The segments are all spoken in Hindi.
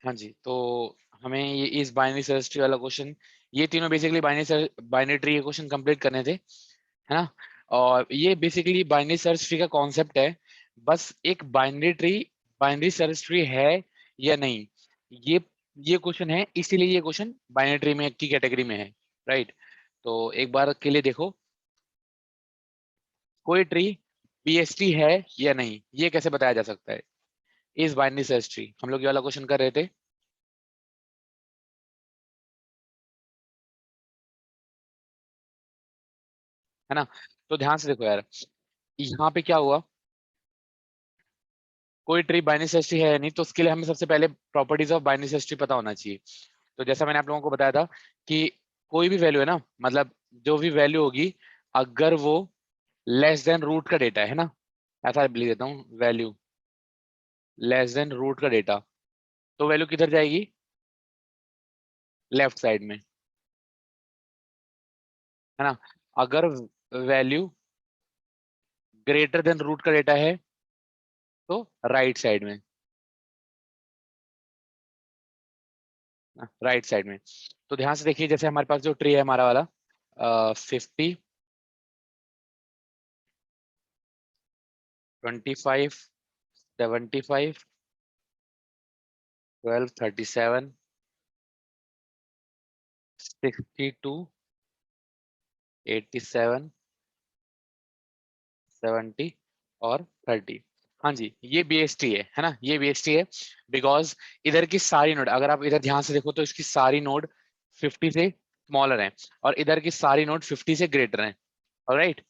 हाँ जी, तो हमें ये इस बाइनरी सर्च ट्री वाला क्वेश्चन, ये तीनों बेसिकली बाइनरी ट्री के क्वेश्चन कंप्लीट करने थे, है ना। और ये बेसिकली बाइनरी सर्च ट्री का कॉन्सेप्ट है, बस एक बाइनरी सर्च ट्री है या नहीं, ये ये क्वेश्चन है, इसीलिए ये क्वेश्चन बाइनरी ट्री में की कैटेगरी में है, राइट। तो एक बार के लिए देखो, कोई ट्री बीएसटी है या नहीं, ये कैसे बताया जा सकता है इस बाइनरी सर्च ट्री। हम लोग ये वाला क्वेश्चन कर रहे थे, है ना। तो ध्यान से देखो यार, यहाँ पे क्या हुआ, कोई ट्री बाइनरी सर्च ट्री है या नहीं, तो उसके लिए हमें सबसे पहले properties of binary search tree पता होना चाहिए। तो जैसा मैंने आप लोगों को बताया था कि कोई भी वैल्यू है ना, मतलब जो भी वैल्यू होगी, अगर वो लेस देन रूट का डेटा है ना, ऐसा लिख देता हूँ, वैल्यू लेस देन रूट का डेटा, तो वैल्यू किधर जाएगी, लेफ्ट साइड में, है ना। अगर वैल्यू ग्रेटर देन रूट का डेटा है तो राइट साइड में, राइट साइड में। तो ध्यान से देखिए, जैसे हमारे पास जो ट्री है हमारा वाला 50, 25, 75, 12, 37, 62, 87, 70 और 30। हाँ जी, ये बीएसटी है ना, ये बीएसटी है, बिकॉज इधर की सारी नोड, अगर आप इधर ध्यान से देखो तो इसकी सारी नोड 50 से स्मॉलर हैं, और इधर की सारी नोड 50 से ग्रेटर हैं, ऑलराइट।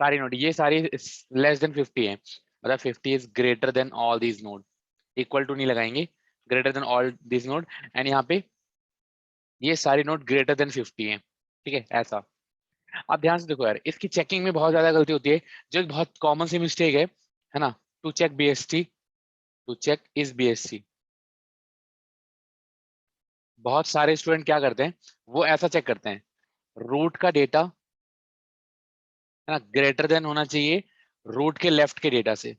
सारी नोड ये सारी लेस देन 50 है, मतलब 50 is greater than all these node, equal to नहीं लगाएंगे, greater than all these node, and यहाँ पे ये सारी नोड ग्रेटर देन 50 है, ठीक है, ऐसा। आप ध्यान से देखो यार, इसकी चेकिंग में बहुत ज्यादा गलती होती है, जो एक बहुत कॉमन सी मिस्टेक है ना, to check BST, to check is BST. बहुत सारे स्टूडेंट क्या करते हैं, वो ऐसा चेक करते हैं, रूट का डेटा है ना ग्रेटर देन होना चाहिए रूट के लेफ्ट के डेटा से,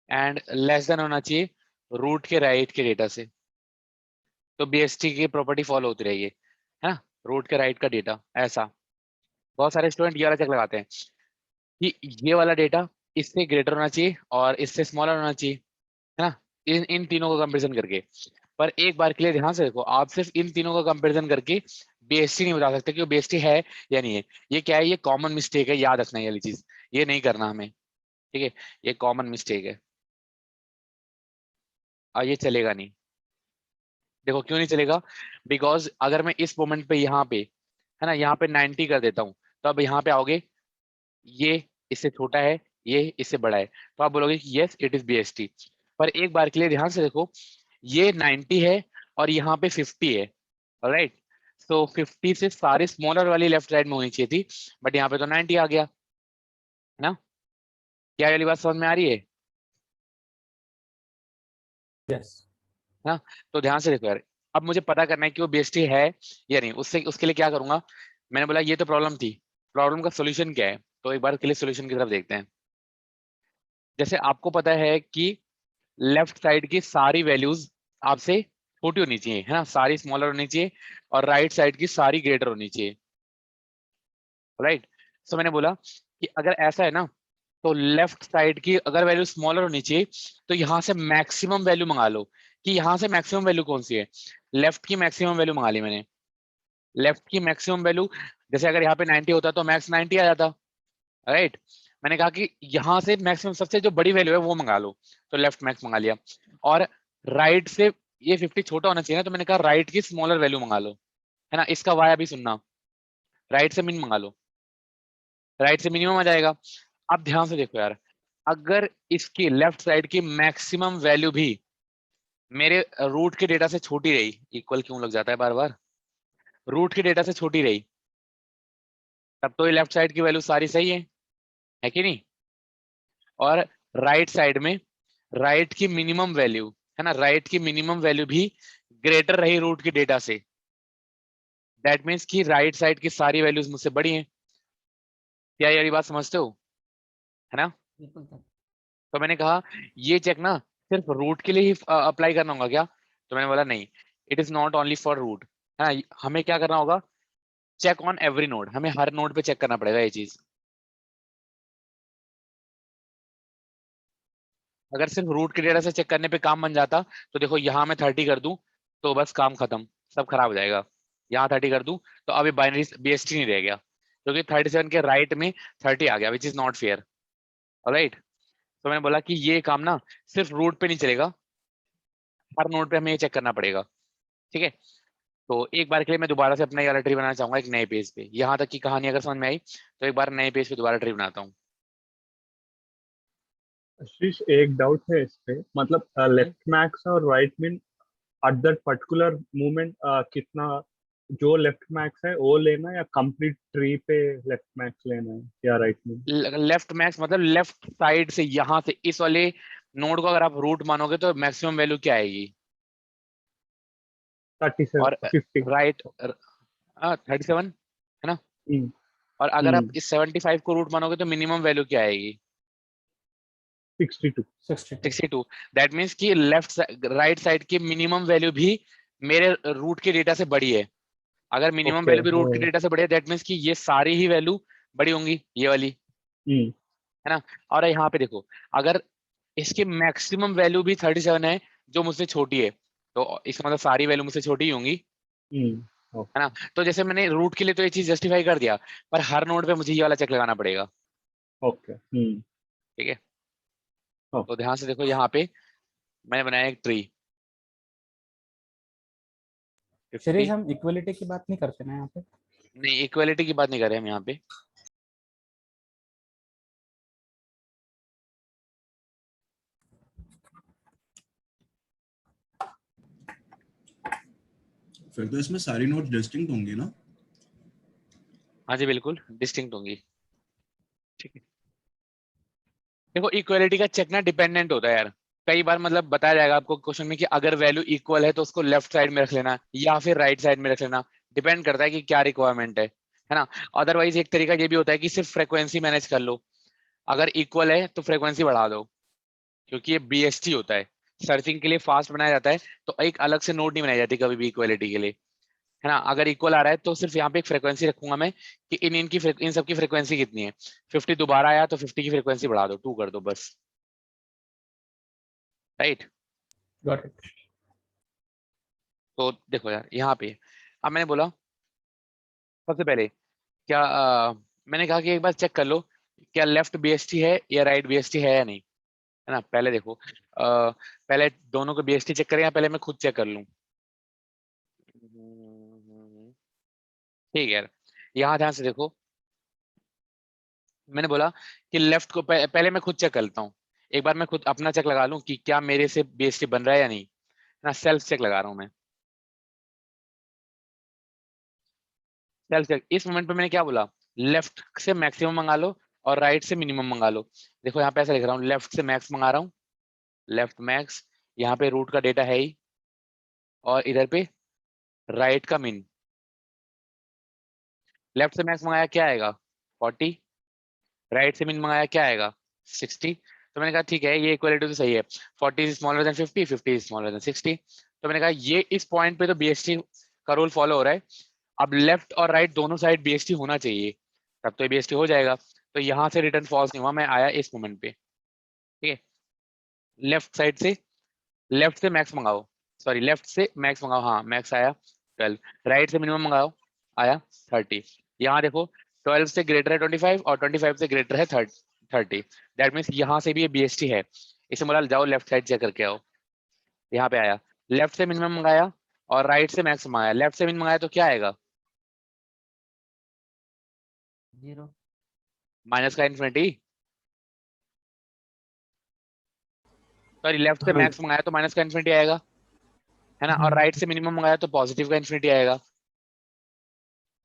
एंड लेस देन होना चाहिए रूट के राइट के डेटा से। तो बीएसटी की प्रॉपर्टी फॉलो होती रहेगी, है ना, रूट के राइट का डेटा ऐसा। बहुत सारे स्टूडेंट ये वाला चेक लगाते हैं कि ये वाला डेटा इससे ग्रेटर होना चाहिए और इससे स्मॉलर होना चाहिए, है ना, इन इन तीनों को कंपेरिजन करके। पर एक बार के लिए ध्यान से देखो, आप सिर्फ इन तीनों का कंपेरिजन करके बीएसटी नहीं बता सकते कि वो बीएसटी है या नहीं है। ये क्या है, ये कॉमन मिस्टेक है, याद रखना ये वाली चीज, ये नहीं करना हमें, ठीक है, ये कॉमन मिस्टेक है और ये चलेगा नहीं। देखो क्यों नहीं चलेगा, बिकॉज अगर मैं इस मोमेंट पे यहाँ पे, है ना, यहाँ पे 90 कर देता हूँ, तो अब यहाँ पे आओगे, ये इससे छोटा है, ये इससे बड़ा है, तो आप बोलोगे कि यस इट इज बीएसटी। पर एक बार के लिए ध्यान से देखो, ये 90 है और यहाँ पे 50 है, राइट। सो 50 से सारी स्मॉलर वाली लेफ्ट साइड में होनी चाहिए थी, बट यहाँ पे तो 90 आ गया, है ना। क्या ये वाली बात समझ में आ रही है? यस। ना, तो ध्यान से देखो यार, अब मुझे पता करना है कि वो बीएसटी है या नहीं, उससे उसके लिए क्या करूंगा, मैंने बोला ये तो प्रॉब्लम थी, प्रॉब्लम का सोल्यूशन क्या है, तो एक बार के लिए सोल्यूशन की तरफ देखते हैं। जैसे आपको पता है कि लेफ्ट साइड की सारी वैल्यूज आपसे छोटी होनी चाहिए, है ना, सारी स्मॉलर होनी चाहिए, और राइट साइड की सारी ग्रेटर होनी चाहिए, राइट। सो मैंने बोला कि अगर ऐसा है ना, तो लेफ्ट साइड की अगर वैल्यू स्मॉलर होनी चाहिए, तो यहाँ से मैक्सिमम वैल्यू मंगा लो, कि यहाँ से मैक्सिमम वैल्यू कौन सी है, लेफ्ट की मैक्सिमम वैल्यू मंगा ली मैंने, लेफ्ट की मैक्सिमम वैल्यू, जैसे अगर यहाँ पे 90 होता तो मैक्स 90 आ जाता, राइट। मैंने कहा कि यहाँ से मैक्सिमम सबसे जो बड़ी वैल्यू है वो मंगा लो, तो लेफ्ट मैक्स मंगा लिया। और राइट से ये 50 छोटा होना चाहिए ना, तो मैंने कहा राइट की स्मॉलर वैल्यू मंगा लो, है ना, इसका वाई अभी सुनना, राइट से मिन मंगा लो, राइट से मिनिमम आ जाएगा। अब ध्यान से देखो यार, अगर इसकी लेफ्ट साइड की मैक्सिमम वैल्यू भी मेरे रूट के डेटा से छोटी रही, इक्वल क्यों लग जाता है बार बार, रूट के डेटा से छोटी रही, तब तो ये लेफ्ट साइड की वैल्यू सारी सही है कि नहीं। और राइट साइड में राइट की मिनिमम वैल्यू, है ना, राइट की मिनिमम वैल्यू भी ग्रेटर रही रूट के डेटा से, दैट मीन्स कि राइट साइड की सारी वैल्यूज मुझसे बड़ी हैं। क्या ये वाली बात समझते हो, है ना। बिल्कुल सर। तो मैंने कहा ये चेक ना सिर्फ रूट के लिए ही अप्लाई करना होगा क्या? तो मैंने बोला नहीं, it is not only for root, है ना। हमें क्या करना होगा, चेक ऑन एवरी नोड, हमें हर नोड पे चेक करना पड़ेगा ये चीज। अगर सिर्फ रूट के डेटा से चेक करने पे काम बन जाता, तो देखो यहाँ मैं 30 कर दूं तो बस काम खत्म, सब खराब हो जाएगा। यहाँ 30 कर दूं तो अभी बाइनरी बीएसटी नहीं रह गया, क्योंकि 37 के राइट में 30 आ गया, which is not fair. Alright, तो मैंने बोला कि ये काम ना सिर्फ रूट पे नहीं चलेगा, हर नोड पे हमें ये चेक करना पड़ेगा। ठीक है, तो एक बार के लिए मैं दोबारा से अपना ये वाला ट्री बनाना चाहूंगा एक नए पेज पे। यहाँ तक की कहानी अगर समझ में आई तो एक बार नए पेज पे दोबारा ट्री बनाता हूँ। आशीष, एक डाउट है इस पे, मतलब लेफ्ट मैक्स और राइट मिन एट दैट पर्टिकुलर मोमेंट कितना, जो लेफ्ट मैक्स है वो लेना है या कंप्लीट ट्री पे लेफ्ट मैक्स लेना है या राइट मिन? लेफ्ट मैक्स मतलब लेफ्ट साइड से, यहाँ से इस वाले नोड को अगर आप रूट मानोगे तो मैक्सिमम वैल्यू क्या आएगी? 37, और 50। राइट 37, है ना। हम्म। और अगर आप इस 75 को रूट मानोगे तो मिनिमम वैल्यू क्या आएगी? 62। 62। दैट मीन्स कि लेफ्ट राइट साइड की मिनिमम वैल्यू भी मेरे रूट के डेटा से बड़ी है। अगर मिनिमम ओके। वैल्यू भी रूट के डेटा से बड़ी है, दैट मीन्स कि ये सारी ही वैल्यू बड़ी होंगी, ये वाली, हम्म। है ना। और यहाँ पे देखो, अगर इसकी मैक्सिमम वैल्यू भी 37 है जो मुझसे छोटी है, तो इसका मतलब सारी वैल्यू मुझसे छोटी ही होंगी, है ना। तो जैसे मैंने रूट के लिए तो ये चीज जस्टिफाई कर दिया, पर हर नोड पे मुझे ये वाला चेक लगाना पड़ेगा। ओके। हम्म। ठीक है, ओके। तो ध्यान से देखो, यहाँ पे मैंने बनाया एक ट्री शिरीष, 50। हम इक्वलिटी की बात नहीं करते ना यहाँ पे? नहीं, इक्वालिटी की बात नहीं कर रहे हम यहाँ पे। फिर तो इसमें सारी नोट्स डिस्टिंक्ट होंगी ना? हाँ जी, बिल्कुल डिस्टिंक्ट होंगी। ठीक है, देखो इक्वालिटी का चेक ना डिपेंडेंट होता है यार। कई बार मतलब बताया जाएगा आपको क्वेश्चन में कि अगर वैल्यू इक्वल है तो उसको लेफ्ट साइड में रख लेना या फिर राइट साइड में रख लेना, डिपेंड करता है कि क्या रिक्वायरमेंट है ना। अदरवाइज एक तरीका ये भी होता है कि सिर्फ फ्रीक्वेंसी मैनेज कर लो, अगर इक्वल है तो फ्रीक्वेंसी बढ़ा दो, क्योंकि ये बीएसटी होता है, सर्चिंग के लिए फास्ट बनाया जाता है, तो एक अलग से नोड नहीं बनाई जाती कभी भी इक्वालिटी के लिए, है ना। अगर इक्वल आ रहा है तो सिर्फ यहाँ पे एक फ्रीक्वेंसी रखूंगा मैं कि इन सब की फ्रीक्वेंसी कितनी है। 50 दोबारा आया तो 50 की फ्रीक्वेंसी बढ़ा दो, 2 कर दो बस। Right, got it. तो देखो यार यहाँ पे, अब मैंने बोला सबसे पहले क्या, मैंने कहा कि एक बार चेक कर लो क्या लेफ्ट बीएसटी है या राइट बीएसटी है या नहीं, है ना। पहले देखो, पहले दोनों को बीएसटी चेक करें या पहले मैं खुद चेक कर लूं? ठीक है यार, यहाँ ध्यान से देखो, मैंने बोला कि लेफ्ट को पहले मैं खुद चेक कर लेता हूँ। एक बार मैं खुद अपना चेक लगा लूं कि क्या मेरे से बीएसटी बन रहा है या नहीं, है ना। सेल्फ चेक लगा रहा हूँ मैं, सेल्फ चेक। इस मोमेंट पे मैंने क्या बोला, लेफ्ट से मैक्सिमम मंगा लो और राइट से मिनिमम मंगा लो। देखो यहाँ पे ऐसा लिख रहा हूँ, लेफ्ट से मैक्स मंगा रहा हूँ, लेफ्ट मैक्स, यहाँ पे रूट का डेटा है ही, और इधर पे राइट का मिन। लेफ्ट से मैक्स मंगाया क्या आएगा, 40, राइट से मिन मंगाया क्या आएगा, 60। तो मैंने कहा ठीक है, ये इक्वालिटी तो सही है, 40 is smaller then 50, 50 is smaller then 60। तो मैंने कहा ये इस पॉइंट पे तो बीएसटी का रूल फॉलो हो रहा है। अब लेफ्ट और राइट दोनों साइड बीएसटी होना चाहिए, तब तो बीएसटी हो जाएगा। तो यहाँ से रिटर्न फॉल्स नहीं हुआ, मैं आया इस मोमेंट पे। ठीक है, लेफ्ट साइड से, लेफ्ट से मैक्स मंगाओ, सॉरी लेफ्ट से मैक्स मंगाओ, हाँ मैक्स आया 12, राइट से मिनिमम मंगाओ, आया 30। यहाँ देखो 12 से ग्रेटर है 25 और 25 से ग्रेटर है 30, दैट मीन्स यहाँ से भी ये बीएसटी है। इसे बोला जाओ लेफ्ट साइड चेक करके आओ, यहाँ पे आया, लेफ्ट से मिनिमम मंगाया और राइट से मैक्स मंगाया, लेफ्ट से मिन मंगाया तो क्या आएगा, 0। माइनस का इन्फिनिटी, सॉरी लेफ्ट से हाँ मैक्स मंगाया तो माइनस का इन्फिनिटी आएगा, है ना। और राइट से मिनिमम मंगाया तो पॉजिटिव का इन्फिनिटी आएगा,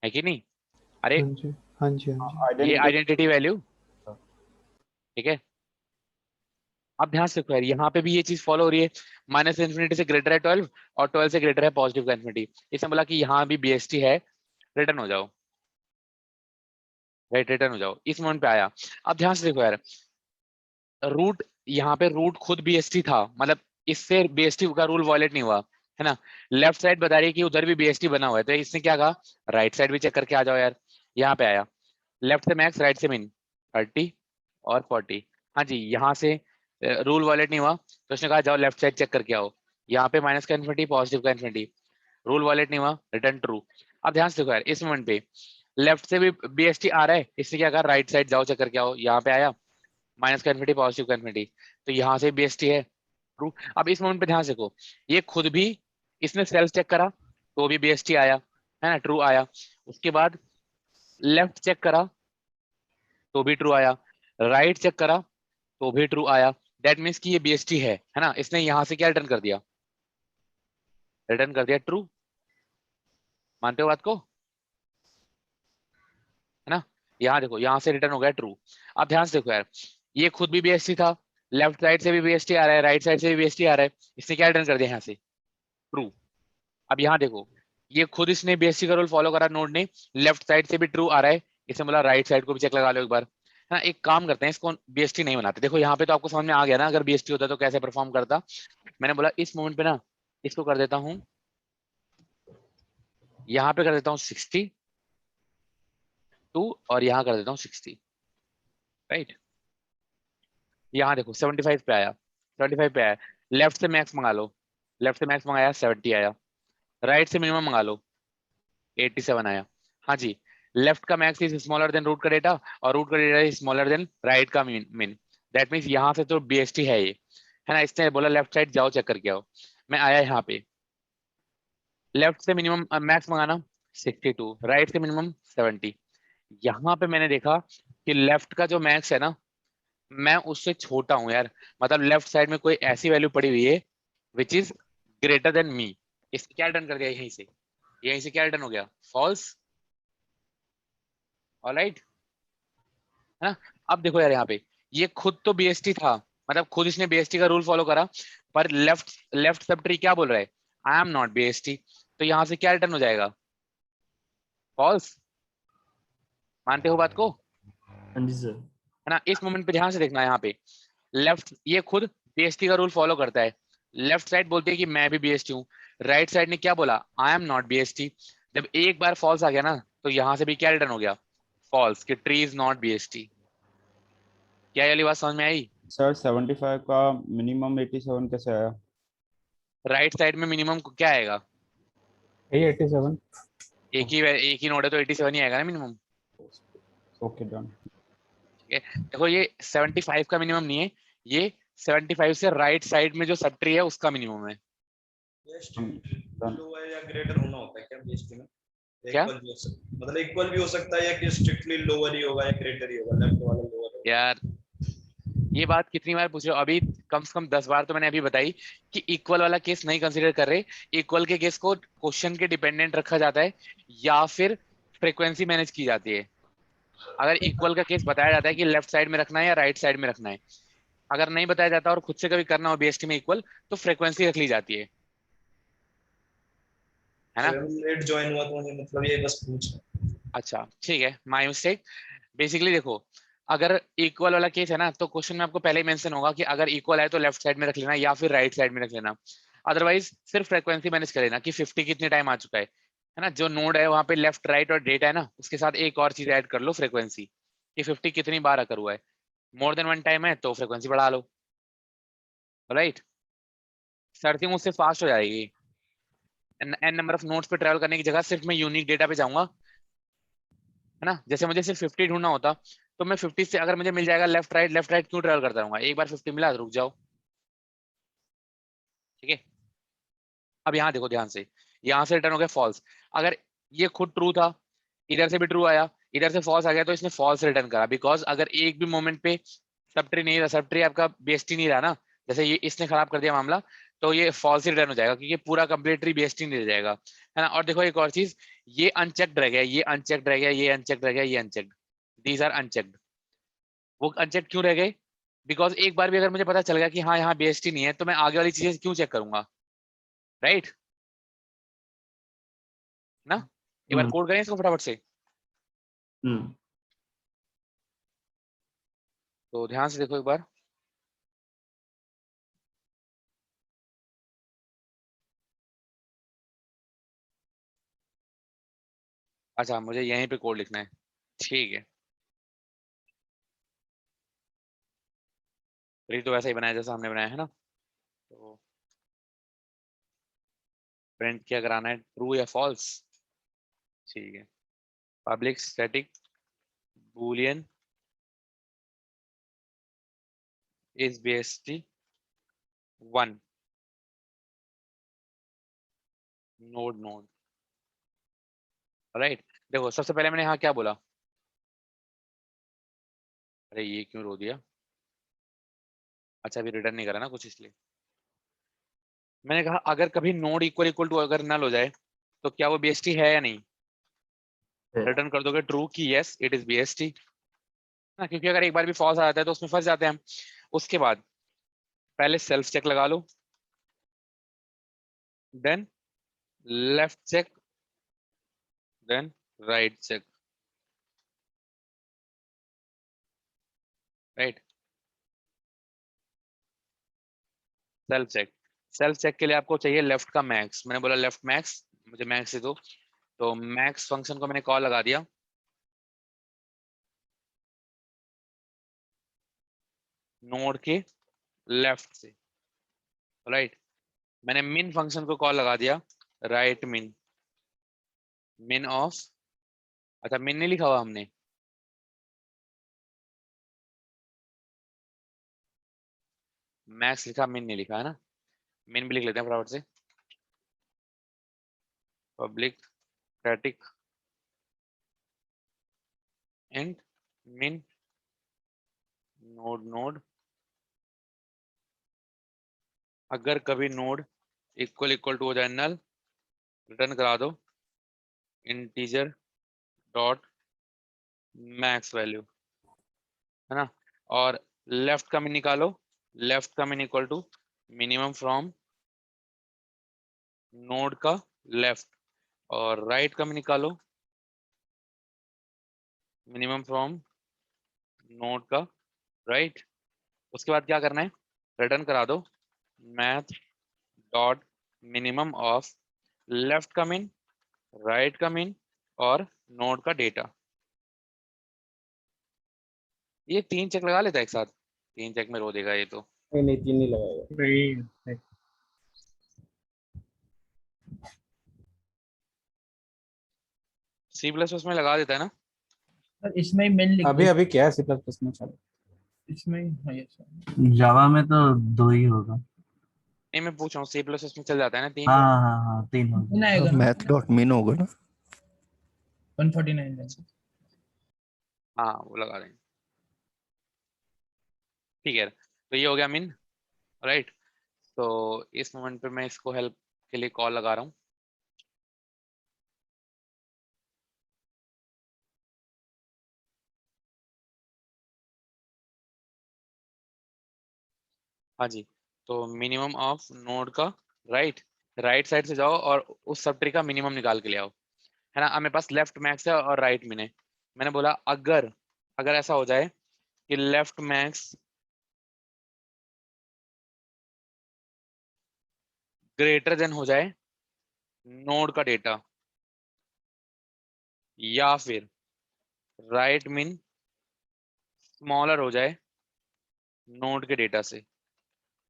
है कि नहीं। अरे जी, हाँ जी, हाँ जी। ये आइडेंटिटी वैल्यू, ठीक है। अब ध्यान से रखो यार, यहाँ पे भी ये चीज फॉलो हो रही है, माइनस इन्फिनिटी से ग्रेटर है 12 और 12 से ग्रेटर है पॉजिटिव का इन्फिनिटी। इसने बोला कि यहाँ भी बीएसटी है, रिटर्न हो जाओ, राइट रिटर्न हो जाओ, इस मोमेंट पे आया। अब ध्यान से देखो यार, रूट यहाँ पे रूट खुद बीएसटी था, मतलब इससे बीएसटी का रूल वायलेट नहीं हुआ, है ना। लेफ्ट साइड बता रही है कि उधर भी बीएसटी बना हुआ है, तो इसने क्या कहा, राइट साइड भी चेक करके आ जाओ यार। यहाँ पे आया, लेफ्ट से मैक्स राइट से मिन 30 और 40, हाँ जी, यहाँ से रूल वायलेट नहीं हुआ, तो उसने कहा जाओ लेफ्ट साइड चेक करके आओ। यहाँ पे माइनस का इन्फिनिटी, पॉजिटिव का इन्फिनिटी, रूल वायलेट नहीं हुआ, रिटर्न ट्रू। अब ध्यान से देखो यार, इस मोमेंट पे लेफ्ट से भी बीएसटी आ रहा है, इसने क्या कहा, राइट साइड जाओ चेक करके आओ। यहाँ पे आया, माइनस का इन्फिनिटी, पॉजिटिव का इन्फिनिटी, तो यहाँ से बीएसटी है, ट्रू। अब इस मोमेंट पे ध्यान से देखो, ये खुद भी इसने सेल्फ चेक करा तो भी बीएसटी आया, है ना, ट्रू आया। उसके बाद लेफ्ट चेक करा तो भी ट्रू आया, राइट चेक करा तो भी ट्रू आया। दैट मीन्स कि ये बीएसटी है ना। इसने यहाँ से क्या रिटर्न कर दिया, रिटर्न कर दिया ट्रू। मानते हो बात को, है ना। यहाँ देखो, यहाँ से रिटर्न हो गया ट्रू। अब ध्यान से देखो यार, ये खुद भी बीएसटी था, लेफ्ट साइड से भी बीएसटी आ रहा है, राइट साइड से भी बीएसटी आ रहा है, इसने क्या रिटर्न कर दिया यहाँ से, ट्रू। अब यहाँ देखो, ये खुद इसने बीएसटी का रूल फॉलो करा, नोड ने, लेफ्ट साइड से भी ट्रू आ रहा है, इसने बोला राइट साइड को भी चेक लगा लो एक बार, है ना। एक काम करते हैं, इसको बीएसटी नहीं बनाते। देखो यहाँ पे तो आपको समझ में आ गया ना, अगर बीएसटी होता तो कैसे परफॉर्म करता। मैंने बोला इस मोमेंट पे ना, इसको कर देता हूँ, यहाँ पे कर देता हूँ 62 और यहाँ कर देता हूँ 60, राइट। यहाँ देखो 75 पे आया, 75 पे आया, लेफ्ट से मैक्स मंगा लो, लेफ्ट से मैक्स मंगाया 70 आया, राइट से मिनिमम मंगा लो 87 आया। हाँ जी, लेफ्ट का max is smaller than root का डेटा और रूट का data is smaller than right का मिन। दैट मीन्स यहाँ से तो बीएसटी है ये, है ना। इसने बोला लेफ्ट साइड जाओ चेक करके आओ। मैं आया यहाँ पे, लेफ्ट से मिनिमम मैक्स मंगाना 62, राइट से मिनिमम 70। यहाँ पे मैंने देखा कि लेफ्ट का जो मैक्स है ना, मैं उससे छोटा हूँ यार, मतलब लेफ्ट साइड में कोई ऐसी वैल्यू पड़ी हुई है which is greater than me. इसने क्या रिटर्न कर दिया, यहीं से क्या रिटर्न हो गया, फॉल्स। ऑलराइट, है ना। अब देखो यार, यहाँ पे ये खुद तो बीएसटी था, मतलब खुद इसने बीएसटी का रूल फॉलो करा, पर लेफ्ट लेफ्ट सब ट्री क्या बोल रहा है, आई एम नॉट बीएसटी, तो यहाँ से क्या रिटर्न हो जाएगा, फॉल्स। मानते हो बात को, हाँ जी सर। है ना। इस मोमेंट पे ध्यान से देखना, यहाँ पे लेफ्ट ये खुद बीएसटी का रूल फॉलो करता है, लेफ्ट साइड बोलती है कि मैं भी बीएसटी हूँ, राइट साइड ने क्या बोला, आई एम नॉट बीएसटी। जब एक बार फॉल्स आ गया ना, तो यहाँ से भी क्या रिटर्न हो गया, फॉल्स, कि ट्री इज नॉट बीएसटी। क्या ये वाली बात समझ में आई। सर 75 का मिनिमम 87 कैसे आया? राइट साइड में मिनिमम क्या आएगा, 87। एक ही नोड है तो 87 ही आएगा ना मिनिमम। Okay done. ठीक है, देखो ये 75 का मिनिमम नहीं है, ये 75 से राइट साइड में जो सब ट्री है उसका मिनिमम है। लो है या ग्रेटर होना होता है क्या बीएसटी में? क्या? इक्वल भी हो सकता, मतलब इक्वल भी हो सकता है या कि स्ट्रिक्टली लोअर ही होगा या ग्रेटर ही होगा, लेफ्ट वाला लोअर होगा? यार ये बात कितनी बार पूछ रहे हो, अभी कम से कम 10 बार तो मैंने अभी बताई कि इक्वल वाला केस नहीं कंसीडर कर रहे। इक्वल के केस को क्वेश्चन के डिपेंडेंट रखा जाता है या फिर फ्रीक्वेंसी मैनेज की जाती है। अगर इक्वल का केस बताया जाता है कि लेफ्ट साइड में रखना है या राइट साइड में रखना है, अगर नहीं बताया जाता और खुद से कभी करना हो बीएसटी में इक्वल, तो फ्रीक्वेंसी रख ली जाती है ना। लेट ज्वाइन हुआ तो मुझे मतलब ये बस पूछ। अच्छा ठीक है, माय मिस्टेक। बेसिकली देखो, अगर इक्वल वाला केस है ना, तो क्वेश्चन में आपको पहले ही मेंशन होगा कि अगर इक्वल है तो लेफ्ट साइड में रख लेना या फिर राइट साइड में रख लेना। अदरवाइज सिर्फ फ्रीक्वेंसी मैनेज कर लेना कि 50 कितने टाइम आ चुका है ना। जो नोड है वहां पे लेफ्ट राइट और डेटा है ना, उसके साथ एक और चीज ऐड कर लो, फ्रीक्वेंसी, कि 50 कितनी बार अकर हुआ है। मोर देन वन टाइम है तो फ्रीक्वेंसी बढ़ा लो, राइट। सर्चिंग उससे फास्ट हो जाएगी। एन नंबर ऑफ नोड्स पे ट्रैवल करने की जगह सिर्फ मैं यूनिक डेटा पे जाऊंगा, है ना। जैसे मुझे सिर्फ 50 ढूंढना होता, तो मैं 50 से अगर मुझे मिल जाएगा लेफ्ट राइट क्यों ट्रैवल करता रहूंगा, एक बार 50 मिला तो रुक जाओ। ठीक है, अब यहाँ देखो ध्यान से, यहाँ से रिटर्न हो गया फॉल्स। अगर ये खुद ट्रू था, इधर से भी ट्रू आया, इधर से फॉल्स आ गया, तो इसने फॉल्स रिटर्न करा, बिकॉज अगर एक भी मोमेंट पे सब ट्री नहीं रहा, सब ट्री आपका बीएसटी नहीं रहा ना, जैसे ये इसने खराब कर दिया मामला, तो ये फॉल्स ही रिटर्न हो जाएगा, क्योंकि पूरा कंप्लीट ट्री बीएसटी नहीं रह जाएगा, है ना। और देखो एक और चीज, ये अनचेक्ड रह गया, ये अनचेक्ड रह गया, ये अनचेक्ड रह गया, ये अनचेक्ड, दीज आर अनचेक्ड। वो अनचेक्ड क्यों रह गए, बिकॉज एक बार भी अगर मुझे पता चल गया कि हाँ यहाँ बीएसटी नहीं है, तो मैं आगे वाली चीजें क्यों चेक करूंगा, राइट ना। एक बार कोड करें इसको फटाफट से। तो ध्यान से देखो एक बार, अच्छा मुझे यहीं पे कोड लिखना है, ठीक है। ट्री तो वैसा ही बनाया जैसा हमने बनाया है ना, तो प्रिंट क्या कराना है, ट्रू या फॉल्स, ठीक है। Public static Boolean is BST 1 node, right. देखो सबसे पहले मैंने यहाँ क्या बोला, अरे ये क्यों रो दिया, अच्छा अभी रिटर्न नहीं करा ना कुछ इसलिए। मैंने कहा अगर कभी नोड इक्वल टू अगर नल हो जाए तो क्या वो BST है या नहीं, रिटर्न कर दोगे ट्रू की यस इट इज BST ना, क्योंकि अगर एक बार भी फॉल्स आ जाता है तो उसमें फंस जाते हैं हम। उसके बाद पहले सेल्फ चेक लगा लो, then left check, then right check, right. Self check के लिए आपको चाहिए लेफ्ट का मैक्स, मैंने बोला लेफ्ट मैक्स, मुझे मैक्स दे दो, तो मैक्स फंक्शन को मैंने कॉल लगा दिया नोड के लेफ्ट से, राइट। मैंने मिन फंक्शन को कॉल लगा दिया राइट मिन, मिन ऑफ, अच्छा मिन नहीं लिखा हुआ हमने, मैक्स लिखा मिन नहीं लिखा है ना, मिन भी लिख लेते हैं फटाफट से। पब्लिक स्टैटिक एंड मिन नोड, अगर कभी नोड इक्वल टू हो जाए नल, रिटर्न करा दो इंटीजर डॉट मैक्स वैल्यू, है ना। और लेफ्ट का मिन निकालो, लेफ्ट का min equal to minimum from node का लेफ्ट, और राइट का मिन निकालो मिनिमम फ्रॉम नोड का राइट। उसके बाद क्या करना है, रिटर्न करा दो math dot minimum of left का मिन, राइट का मिन और नोड का डेटा। ये 3 चेक लगा लेता है एक साथ, 3 चेक में रो देगा ये तो। नहीं नहीं, 3 नहीं लगाएगा। नहीं C++ में लगा देता है ना। सर इसमें ही मेन लिख अभी दो। अभी क्या है C++ में चलो। इसमें ही हाँ, ये सर जावा में तो 2 ही होगा। नहीं मैं पूछ रहा हूँ C++ में चल जाता है ना 3। हाँ हाँ हाँ 3 होगा। आएगा मैथ डॉट मिन होगा ना। 149 है। हाँ वो लगा देंगे, ठीक है। तो ये हो गया मिन, राइट। तो इस मोमेंट पे मैं इसको हेल्प के लिए कॉल लगा रहा हूँ, हाँ जी। तो मिनिमम ऑफ नोड का राइट, राइट साइड से जाओ और उस सब ट्री का मिनिमम निकाल के ले आओ, है ना। अब मेरे पास लेफ्ट मैक्स है और राइट मिन है, मैंने बोला अगर अगर ऐसा हो जाए कि लेफ्ट मैक्स ग्रेटर देन हो जाए नोड का डेटा, या फिर राइट मिन स्मॉलर हो जाए नोड के डेटा से,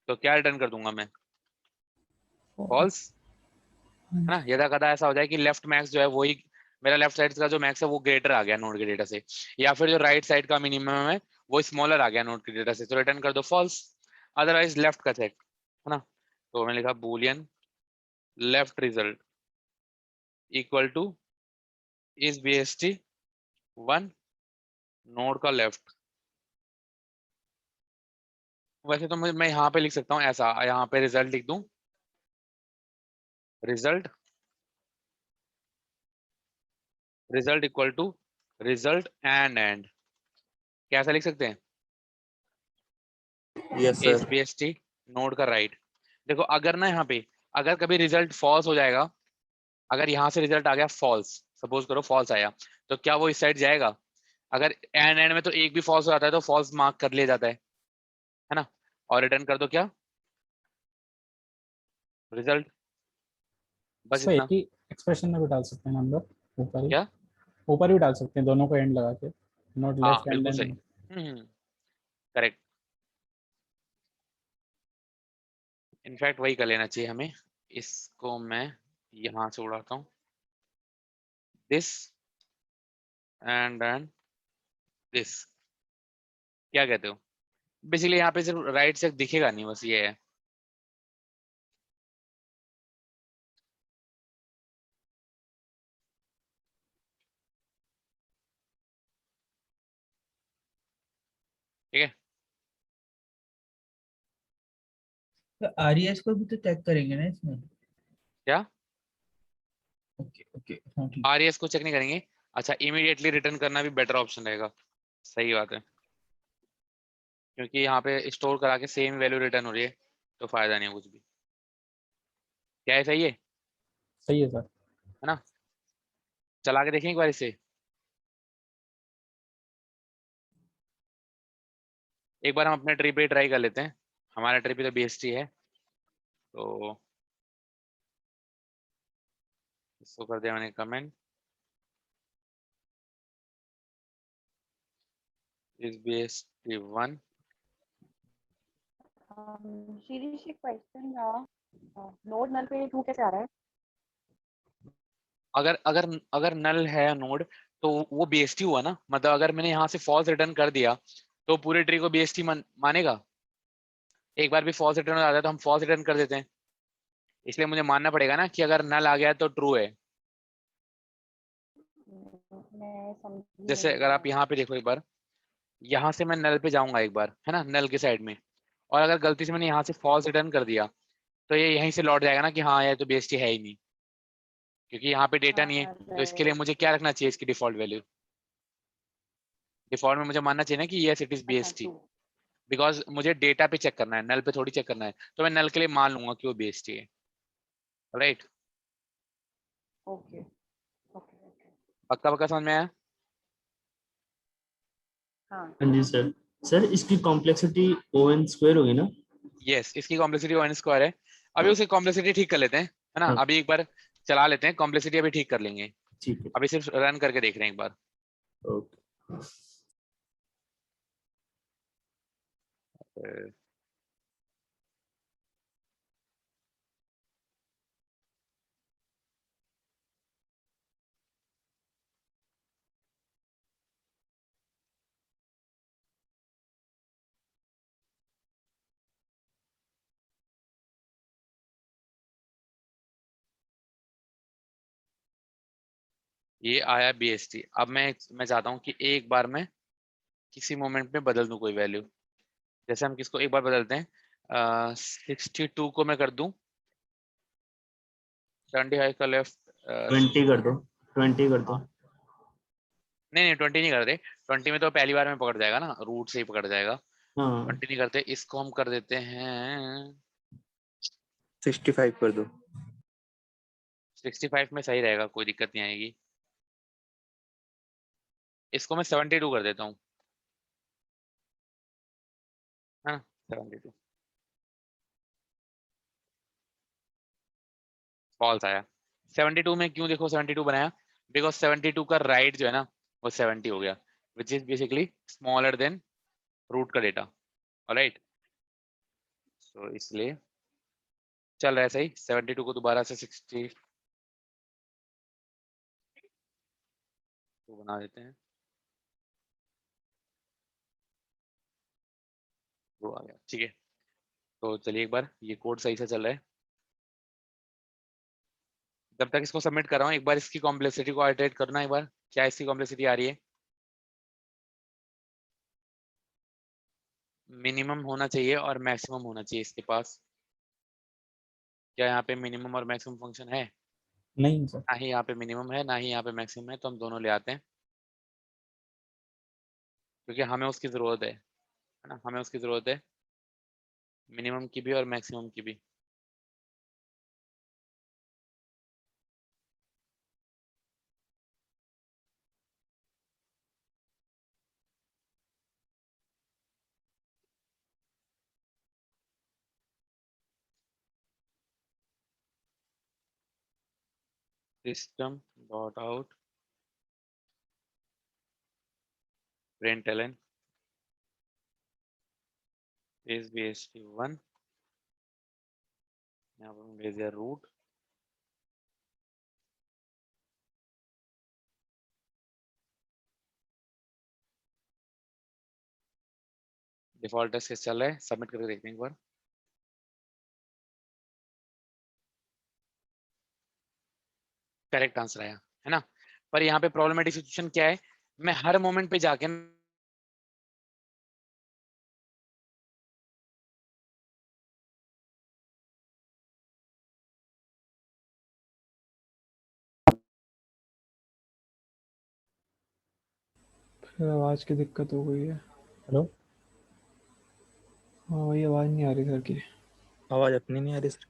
तो क्या रिटर्न कर दूंगा मैं, फॉल्स, है ना। यदा कदा ऐसा हो जाए कि लेफ्ट मैक्स जो है वही, मेरा लेफ्ट साइड का जो मैक्स है वो ग्रेटर आ गया नोड के डेटा से, या फिर जो राइट साइड का मिनिमम है वो स्मॉलर आ गया नोड के डेटा से, तो रिटर्न कर दो फॉल्स। अदरवाइज लेफ्ट का चेक, है ना। तो मैंने लिखा Boolean left result equal two is BST 1 node का लेफ्ट। वैसे तो मैं यहाँ पे लिख सकता हूँ ऐसा, यहाँ पे रिजल्ट लिख दूं, result result equal to result and कैसा लिख सकते हैं, yes is sir. BST node का राइट। देखो अगर ना यहाँ पे अगर कभी रिजल्ट फॉल्स हो जाएगा, अगर यहाँ से रिजल्ट आ गया फॉल्स, सपोज करो फॉल्स आया, तो क्या वो इस साइड जाएगा, अगर एंड में तो एक भी फॉल्स हो जाता है तो फॉल्स मार्क कर लिया जाता है ना। और रिटर्न कर दो क्या, रिजल्ट, बस इसको इतना। एक ही एक्सप्रेशन में भी डाल सकते हैं नंबर ऊपर ही। क्या ऊपर भी डाल सकते हैं दोनों को एंड लगा के, नॉट हाँ लेफ्ट एंड बिल्कुल सही। एंड। करेक्ट। इनफैक्ट वही कर लेना चाहिए हमें। इसको मैं यहाँ से उड़ाता हूँ, दिस एंड दिस। क्या कहते हो? बेसिकली यहाँ पे सिर्फ राइट से दिखेगा नहीं, बस ये है। ठीक है। तो आरईएस को भी तो चेक करेंगे ना इसमें? क्या? ओके ओके, हाँ ठीक। आरईएस को चेक नहीं करेंगे? अच्छा, इमीडिएटली रिटर्न करना भी बेटर ऑप्शन रहेगा। सही बात है, क्योंकि यहाँ पे स्टोर करा के सेम वैल्यू रिटर्न हो रही है, तो फायदा नहीं है कुछ भी। क्या है? सही है सही है सर। ना? चला के देखें एक बार इसे। एक बार हम अपने ट्री पे ट्राई कर लेते हैं। हमारा ट्री पे तो बीएसटी है, तो इसको कर दिया मैंने कमेंट, इस बीएसटी 1। शीरीष एक क्वेश्चन था, नोड नल पे टू कैसे आ रहा है? अगर अगर अगर नल है नोड, तो वो बीएसटी हुआ ना। मतलब अगर मैंने यहाँ से फॉल्स रिटर्न कर दिया, तो पूरे ट्री को बीएसटी मानेगा। एक बार भी फॉल्स रिटर्न हो जाता है तो हम फॉल्स रिटर्न कर देते हैं, इसलिए मुझे मानना पड़ेगा ना कि अगर नल आ गया तो ट्रू है। मैं समझी जैसे नहीं अगर आप है। यहाँ पे देखो एक बार, यहाँ से मैं नल पे जाऊंगा एक बार, है ना, नल के साइड में, और अगर गलती से मैंने यहाँ से फॉल्स रिटर्न कर दिया, तो ये यहीं से लौट जाएगा ना कि हाँ, ये तो बीएसटी है ही नहीं, क्योंकि यहाँ पे डेटा नहीं है। हाँ तो इसके लिए मुझे क्या रखना चाहिए? इसकी डिफॉल्ट वैल्यू। डिफॉल्ट में मुझे मानना चाहिए ना कि यस इट इज अच्छा बीएसटी, टू। बिकॉज मुझे डेटा पे चेक करना है, नल पे थोड़ी चेक करना है। तो मैं नल के लिए मान लूंगा कि वो बीएसटी है। राइट? Okay okay okay. पक्का पक्का समझ में आया? हाँ हाँ जी सर। सर इसकी कॉम्प्लेक्सिटी ओ एन स्क्वायर होगी ना? यस, इसकी कॉम्प्लेक्सिटी वन स्क्वायर है। अभी हाँ उसकी कॉम्प्लेक्सिटी ठीक कर लेते हैं, है ना। हाँ अभी एक बार चला लेते हैं, कॉम्प्लेक्सिटी अभी ठीक कर लेंगे। ठीक है। अभी सिर्फ रन करके देख रहे हैं एक बार। ओके। अ, ये आया बीएसटी। अब मैं चाहता हूँ कि एक बार मैं किसी मोमेंट में बदल दूं कोई वैल्यू। जैसे हम किसको एक बार बदलते हैं, 62 को मैं कर दूं 75 का लेफ्ट। 20 कर दो, 20 कर दो। हाँ, नहीं नहीं 20 नहीं करते। 20 में तो पहली बार में पकड़ जाएगा ना, रूट से ही पकड़ जाएगा। हाँ 20 नहीं करते, इसको हम कर देते हैं 65 कर दो। 65 में सही रहेगा, कोई दिक्कत नहीं आएगी। इसको मैं 72 कर देता हूँ, है ना। 72 फॉल्स आया। 72 में क्यों देखो 72 बनाया? बिकॉज 72 का राइट जो है ना, वो 70 हो गया, which is basically smaller than root का डेटा। ऑलराइट, तो इसलिए चल रहा है सही। 72 को दोबारा से 62 बना देते हैं, वो आ गया। ठीक है, तो चलिए एक बार ये कोड सही से चल रहा है। जब तक इसको सबमिट कर रहा हूँ, एक बार इसकी कॉम्प्लेक्सिटी को आइटरेट करना, एक बार क्या इसकी कॉम्प्लेक्सिटी आ रही है। मिनिमम होना चाहिए और मैक्सिमम होना चाहिए इसके पास। क्या यहाँ पे मिनिमम और मैक्सिमम फंक्शन है? नहीं सर। ना ही यहाँ पे मिनिमम है, ना ही यहाँ पे मैक्सिमम है, तो हम दोनों ले आते हैं, क्योंकि हमें उसकी ज़रूरत है ना, हमें उसकी ज़रूरत है मिनिमम की भी और मैक्सिमम की भी। System dot out println is bst1, यहाँ पर भेज दिया रूट, डिफॉल्ट टेस्ट केस चल रहा है, सबमिट करके देखते हैं एक बार। करेक्ट आंसर आया है ना। पर यहाँ पे प्रॉब्लमेटिक सिचुएशन क्या है, मैं हर मोमेंट पे जाके फिर आवाज़ की दिक्कत हो गई है। हेलो, हाँ वही आवाज़ नहीं आ रही सर की। आवाज अपनी नहीं आ रही सर।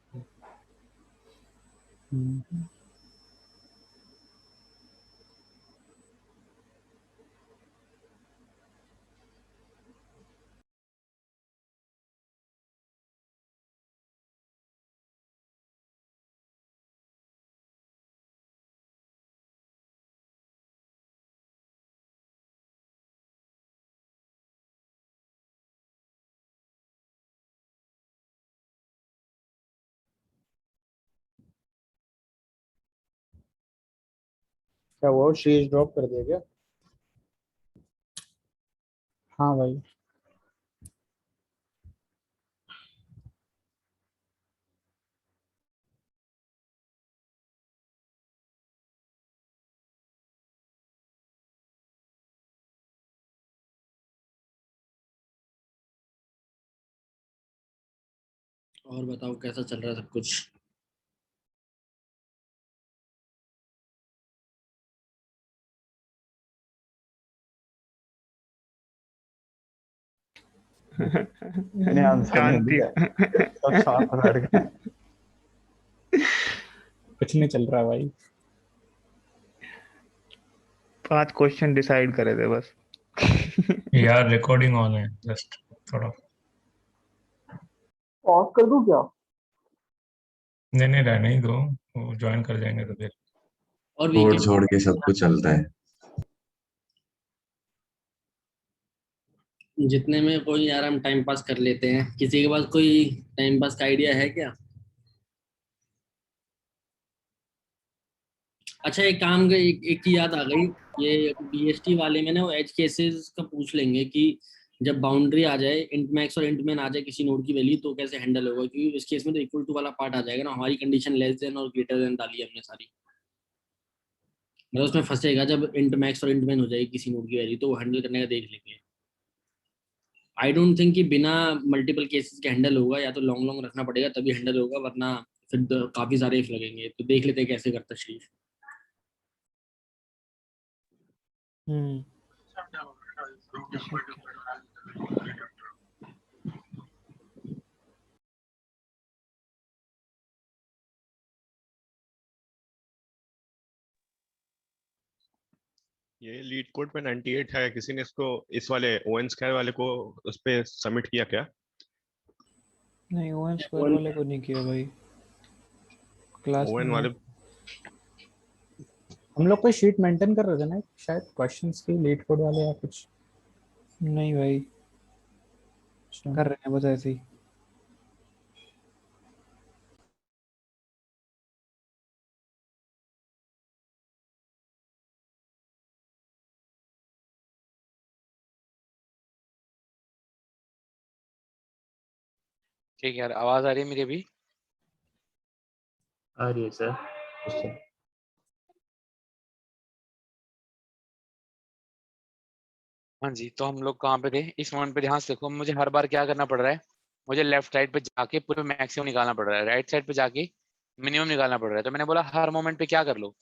क्या वो शीज ड्रॉप कर दिया क्या? हाँ भाई। और बताओ कैसा चल रहा है सब कुछ? मैंने आंसर नहीं शांति। दिया, सब साथ बैठ गए। कुछ नहीं चल रहा भाई। 5 क्वेश्चन डिसाइड करे थे बस। यार रिकॉर्डिंग ऑन है, जस्ट थोड़ा। ऑफ कर दूं क्या? नहीं रहने ही दो, वो ज्वाइन कर जाएंगे तो फिर। और छोड़ वीकेंड छोड़ के सब कुछ चलता है। जितने में कोई यार हम टाइम पास कर लेते हैं। किसी के पास कोई टाइम पास का आइडिया है क्या? अच्छा एक काम का एक चीज याद आ गई। ये बीएसटी वाले में ना वो एज केसेस का पूछ लेंगे कि जब बाउंड्री आ जाए, इंट मैक्स और इंट मिन आ जाए किसी नोड की वैल्यू, तो कैसे हैंडल होगा, क्योंकि इस केस में तो इक्वल टू वाला पार्ट आ जाएगा ना। हमारी कंडीशन लेस देन और ग्रेटर देन डाली हमने सारी, मतलब उसमें फंसेगा जब इंट मैक्स और इंट मिन हो जाएगी किसी नोड की वैल्यू, तो वो हैंडल करने का देख लेंगे। आई डोंट थिंक कि बिना मल्टीपल केसेस के हैंडल होगा, या तो लॉन्ग लॉन्ग रखना पड़ेगा तभी हैंडल होगा, वरना फिर काफी सारे इफ लगेंगे। तो देख लेते हैं कैसे करता शरीफ। ये लीड कोड में 98 है, किसी ने इसको इस वाले ओएन स्क्वायर वाले को उस पे सबमिट किया क्या? नहीं, ओएन स्क्वायर वाले को नहीं किया भाई। क्लास ओएन में वाले हम लोग कोई शीट मेंटेन कर रहे थे ना शायद, क्वेश्चंस की, लीड कोड वाले या कुछ। नहीं भाई, कर रहे हैं बस ऐसे ही। ठीक है यार, आवाज आ रही है मेरी अभी? आ रही है सर। हाँ जी, तो हम लोग कहाँ पे थे? इस मोमेंट पे ध्यान से देखो, मुझे हर बार क्या करना पड़ रहा है, मुझे लेफ्ट साइड पे जाके पूरे मैक्सिमम निकालना पड़ रहा है, राइट साइड पे जाके मिनिमम निकालना पड़ रहा है। तो मैंने बोला हर मोमेंट पे क्या कर लो,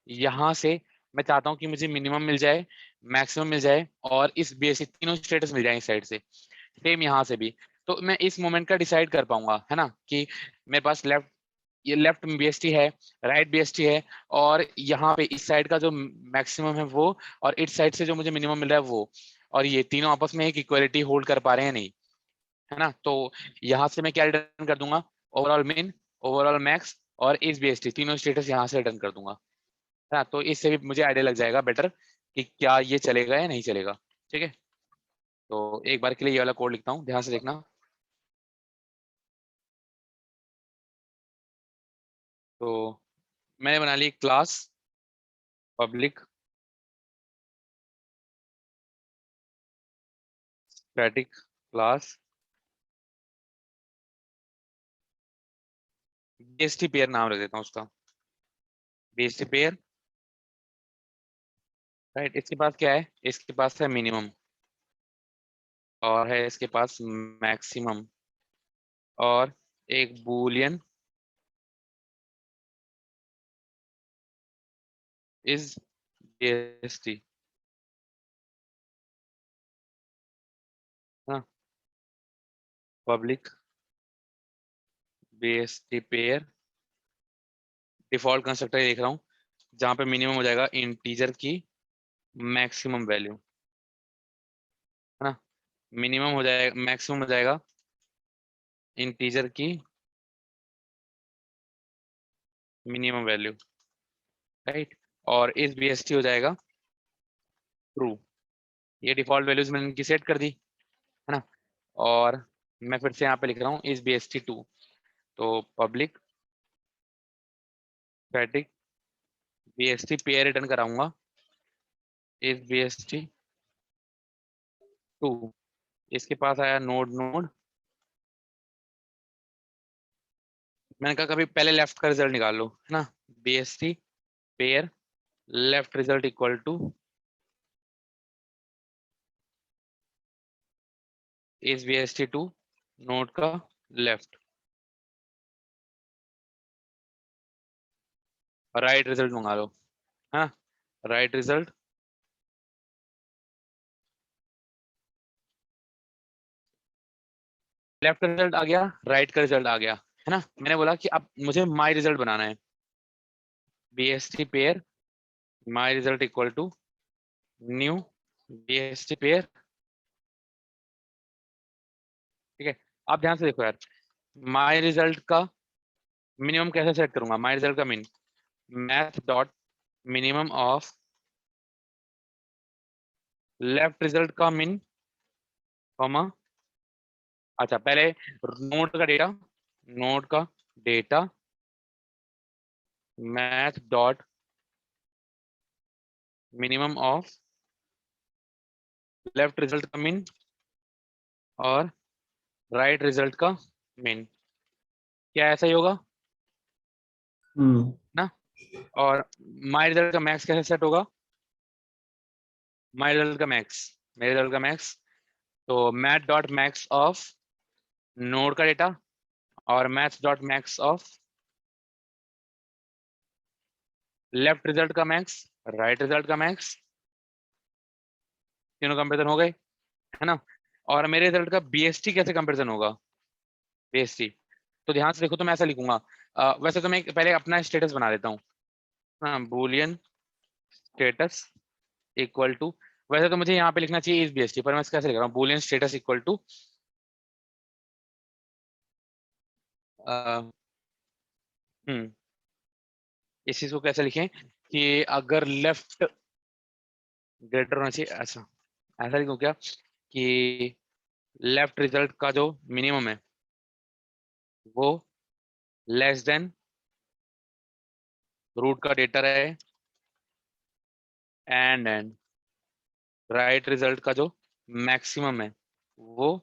यहाँ से मैं चाहता हूँ कि मुझे मिनिमम मिल जाए, मैक्सिमम मिल जाए, और इस बेसिक तीनों स्टेटस मिल जाए इस साइड से, सेम यहाँ से भी। तो मैं इस मोमेंट का डिसाइड कर पाऊंगा, है ना, कि मेरे पास ये लेफ्ट बीएसटी है, राइट बीएसटी है, और यहाँ पे इस साइड का जो मैक्सिमम है वो, और इस साइड से जो मुझे मिनिमम मिल रहा है वो, और ये तीनों आपस में एक इक्वालिटी होल्ड कर पा रहे हैं नहीं, है ना। तो यहाँ से मैं क्या रिटर्न कर दूंगा, ओवरऑल मिन, ओवरऑल मैक्स, और इस बीएसटी तीनों स्टेटस यहाँ से रिटर्न कर दूंगा, है ना। तो इससे भी मुझे आइडिया लग जाएगा बेटर कि क्या ये चलेगा या नहीं चलेगा। ठीक है, तो एक बार के लिए ये वाला कोड लिखता हूँ, ध्यान से देखना। तो मैंने बना ली class public static class BST pair नाम रख देता हूँ उसका, बीएसटी पेयर। राइट, इसके पास क्या है, इसके पास है मिनिमम और है इसके पास मैक्सिमम और एक बूलियन इज बीएसटी। हाँ, public BST pair default constructor देख रहा हूँ, जहां पे मिनिमम हो जाएगा इंटीजर की मैक्सिमम वैल्यू, है ना। मिनिमम हो जाएगा, मैक्सिमम हो जाएगा इंटीजर की मिनिमम वैल्यू, राइट। और इस बीएसटी हो जाएगा ट्रू। ये डिफॉल्ट वैल्यूज मैंने इनकी सेट कर दी, है ना। और मैं फिर से यहाँ पे लिख रहा हूँ इस बीएसटी टू, तो public static BST pair return कराऊंगा इस बीएसटी टू। इसके पास आया नोड नोड, मैंने कहा कभी पहले लेफ्ट का रिजल्ट निकाल लो, है ना। BST pair left result equal to इस बीएसटी टू नोड का लेफ्ट, राइट रिजल्ट मंगा लो, है ना। राइट रिजल्ट लेफ्ट का रिजल्ट आ गया, राइट का रिजल्ट आ गया, है ना। मैंने बोला कि अब मुझे माई रिजल्ट बनाना है, BST pair my result equal to new BST pair. ठीक है, आप ध्यान से देखो यार, माई रिजल्ट का मिनिमम कैसे सेट करूंगा, माई रिजल्ट का min math dot minimum of left result का मिन कॉमा, अच्छा पहले नोड का data math dot minimum of left result का मिन और राइट रिजल्ट का मिन। क्या ऐसा ही होगा ना। और माई रिजल्ट का मैक्स कैसे सेट होगा, माई रिजल्ट का मैक्स, मेरे रिजल्ट का मैक्स, तो math dot max of node का डेटा और math dot max of left result का मैक्स, राइट रिजल्ट का मैक्स, तीनों कंपेरिजन हो गए, है ना। और मेरे रिजल्ट का बीएसटी कैसे कंपेरिजन होगा, बीएसटी, तो ध्यान से देखो, तो मैं ऐसा लिखूंगा, वैसे तो मैं पहले अपना स्टेटस बना देता हूँ, हाँ, बूलियन स्टेटस इक्वल टू, वैसे तो मुझे यहाँ पे लिखना चाहिए इस बीएसटी, पर मैं कैसे लिख रहा हूँ, बूलियन स्टेटस इक्वल टू इस चीज को कैसे लिखें कि अगर लेफ्ट ग्रेटर होना चाहिए, ऐसा ऐसा लिखूं क्या कि लेफ्ट रिजल्ट का जो मिनिमम है वो लेस देन रूट का डेटा रहे, एंड राइट रिजल्ट का जो मैक्सिमम है वो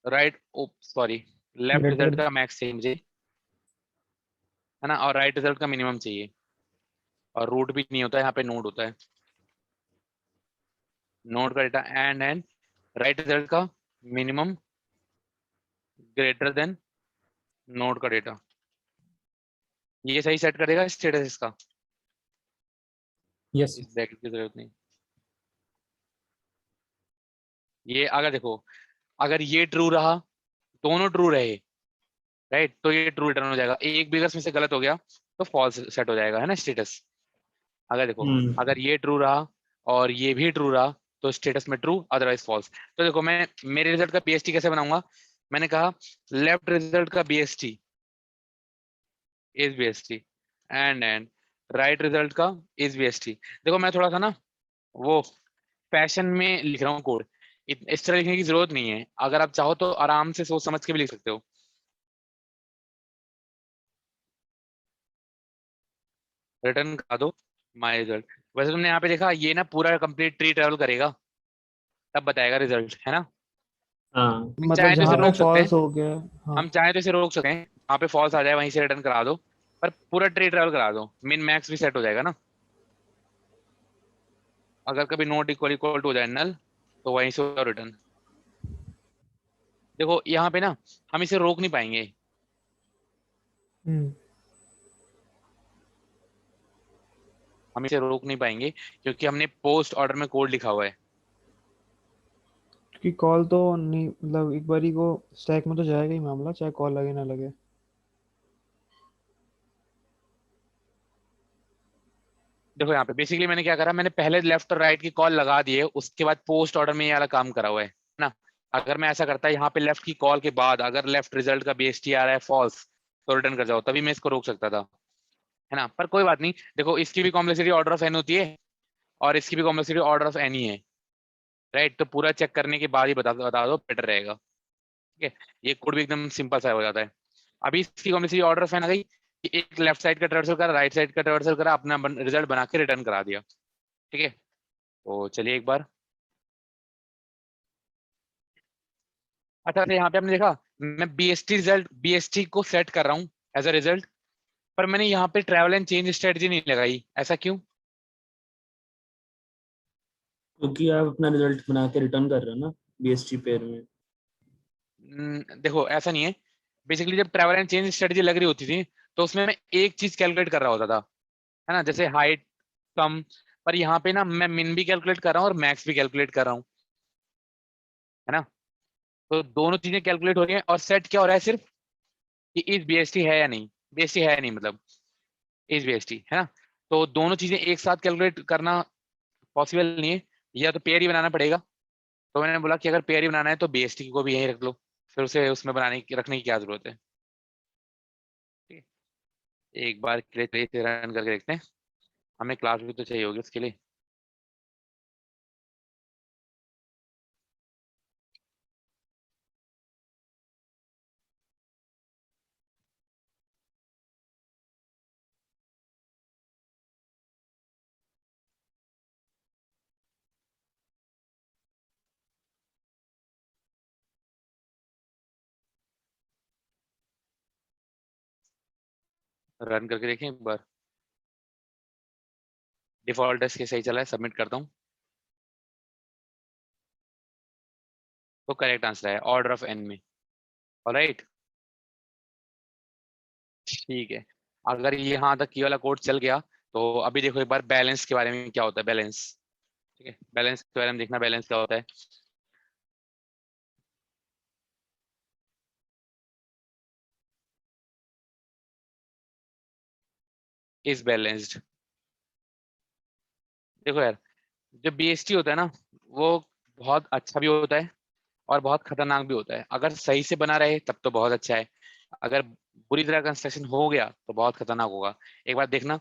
राइट, सॉरी, लेफ्ट रिजल्ट का मैक्स चाहिए मुझे, है ना, और राइट रिजल्ट का मिनिमम चाहिए, और रूट भी नहीं होता है, यहाँ पे नोड होता है, नोड का डेटा एंड राइट रिजल्ट का मिनिमम ग्रेटर देन नोड का डेटा। ये सही सेट करेगा स्टेटस इसका, यस इस ब्रैकेट की जरूरत नहीं। ये अगर देखो, अगर ये ट्रू रहा, दोनों ट्रू रहे, राइट, तो ये ट्रू रिटर्न हो जाएगा, एक भी अगर इसमें से गलत हो गया तो फॉल्स सेट हो जाएगा, है ना स्टेटस। अगर देखो, अगर ये ट्रू रहा और ये भी ट्रू रहा तो स्टेटस में ट्रू, अदरवाइज फॉल्स। तो देखो, मैं मेरे रिजल्ट का बीएसटी कैसे बनाऊंगा, मैंने कहा लेफ्ट रिजल्ट का BST is BST and right result का इज बीएसटी। देखो मैं थोड़ा सा ना वो फैशन में लिख रहा हूँ कोड, इस तरह लिखने की जरूरत नहीं है। अगर आप चाहो तो आराम से सोच समझ के भी लिख सकते हो। रिटर्न करा दो माय रिजल्ट। वैसे तुमने यहाँ पे देखा ये ना पूरा कंप्लीट ट्री ट्रेवल करेगा, तब बताएगा रिजल्ट, है ना। हाँ हम मतलब चाहे तो जहाँ इसे पे रोक सकते हैं, फॉल्स हो गया, हाँ हम चाहे तो इसे रोक सकते हैं, वहाँ पे फॉल्स आ जाए वहीं से रिटर्न करा दो, पर पूरा ट्री ट्रेवल करा दो, मिन मैक्स भी सेट हो जाएगा ना। अगर कभी नोट इक्वल इक्वल टू हो जाए नल, तो वहीं से रिटर्न। देखो यहाँ पे ना हम इसे रोक नहीं पाएंगे, हम्म हम इसे रोक नहीं पाएंगे क्योंकि हमने पोस्ट ऑर्डर में कोड लिखा हुआ है। क्योंकि कॉल तो नहीं, मतलब एक बारी को स्टैक में तो जाएगा ही मामला, चाहे कॉल लगे ना लगे। देखो यहाँ पे बेसिकली मैंने क्या करा, मैंने पहले लेफ्ट और राइट की कॉल लगा दी है, उसके बाद पोस्ट ऑर्डर में ये वाला काम करा हुआ है ना। अगर मैं ऐसा करता यहाँ पे लेफ्ट की कॉल के बाद अगर लेफ्ट रिजल्ट का बीएसटी आ रहा है फॉल्स, तो रिटर्न कर जाओ, तभी मैं इसको रोक सकता था, है ना। पर कोई बात नहीं, देखो इसकी भी कॉम्प्लेक्सिटी ऑर्डर ऑफ एन होती है और इसकी भी कॉम्प्लेक्सिटी ऑर्डर ऑफ एन ही है, राइट। तो पूरा चेक करने के बाद ही बता दो, बेटर रहेगा, ठीक है। ये कोड भी एकदम सिंपल सा हो जाता है। अभी इसकी कॉम्प्लेक्सिटी ऑर्डर ऑफ एन आ गई कि एक लेफ्ट साइड का ट्रेवर्सल करा, राइट साइड का ट्रेवर्सल करा, अपना रिजल्ट बना के रिटर्न करा दिया, ठीक है। तो चलिए एक बार, अच्छा यहाँ पे आपने देखा मैं बीएसटी को सेट कर रहा हूँ एज अ रिजल्ट, पर मैंने यहाँ पे ट्रैवल एंड चेंज स्ट्रेटजी नहीं लगाई, ऐसा क्यों? क्योंकि आप अपना रिजल्ट बना के रिटर्न कर रहे हो ना बीएसटी पेयर में। देखो ऐसा नहीं है, बेसिकली जब ट्रैवल एंड चेंज स्ट्रेटजी लग रही होती थी तो उसमें मैं एक चीज कैलकुलेट कर रहा होता था, है ना, जैसे हाइट कम। पर यहाँ पे ना मैं मिन भी कैलकुलेट कर रहा हूँ और मैक्स भी कैलकुलेट कर रहा हूँ, है ना। तो दोनों चीजें कैलकुलेट हो रही हैं और सेट क्या हो रहा है सिर्फ कि इस बीएसटी है या नहीं, बीएसटी है या नहीं, मतलब इस बीएसटी, है ना। तो दोनों चीजें एक साथ कैलकुलेट करना पॉसिबल नहीं है, या तो पेयर ही बनाना पड़ेगा। तो मैंने बोला कि अगर पेयर ही बनाना है तो बीएसटी को भी यहीं रख लो, फिर उसे उसमें रखने की क्या जरूरत है, ठीक है। एक बार के लिए रन करके देखते हैं, हमें क्लास भी तो चाहिए होगी उसके लिए। रन करके देखें एक बार, डिफॉल्ट टेस्ट के सही चला है, सबमिट करता हूँ। तो करेक्ट आंसर है ऑर्डर ऑफ एन में, ऑलराइट, ठीक है। अगर ये यहाँ तक ये वाला कोड चल गया तो अभी देखो एक बार बैलेंस के बारे में क्या होता है, बैलेंस, ठीक है। बैलेंस के बारे में देखना, बैलेंस क्या होता है। इज बैलेंस्ड, देखो यार जो बीएसटी होता है ना वो बहुत अच्छा भी होता है और बहुत खतरनाक भी होता है। अगर सही से बना रहे तब तो बहुत अच्छा है, अगर बुरी तरह कंस्ट्रक्शन हो गया तो बहुत खतरनाक होगा। एक बार देखना,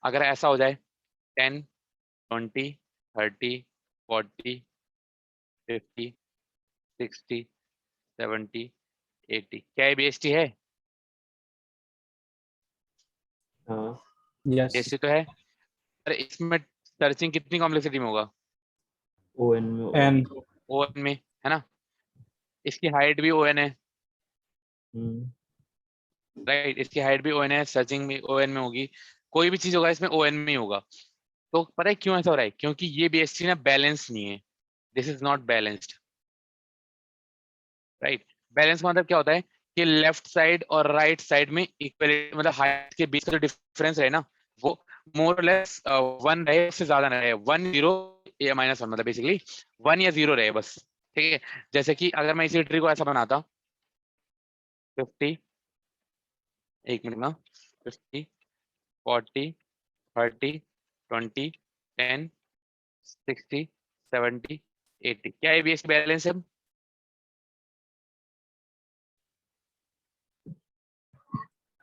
अगर ऐसा हो जाए 10 20 30 40 50 60 70 80, क्या ये बीएसटी है? हाँ यस बीएसटी तो है, पर इसमें सर्चिंग कितनी कॉम्प्लेक्सिटी में होगा? ओएन में एन ओएन में, है ना। इसकी हाइट भी ओएन है, राइट, इसकी हाइट भी ओएन है, सर्चिंग भी ओएन में होगी, कोई भी चीज होगा इसमें ओएन में ही होगा। तो पता है क्यों ऐसा हो रहा है? क्योंकि ये बीएसटी ना बैलेंस नहीं है, this is not balanced, right. Balance का मतलब क्या होता है कि लेफ्ट साइड और राइट साइड में इक्वलिटी, मतलब हाइट के बीच का जो डिफरेंस है ना वो मोर लेस 1 रहे, उससे ज्यादा ना रहे, 1 0 या -1, मतलब बेसिकली 1 या 0 रहे बस, ठीक है। जैसे कि अगर मैं इसी ट्री को ऐसा बनाता 50, एक मिनट ना, 50 40 30 20 10 60 70 80, क्या ये बीएसटी बैलेंस है?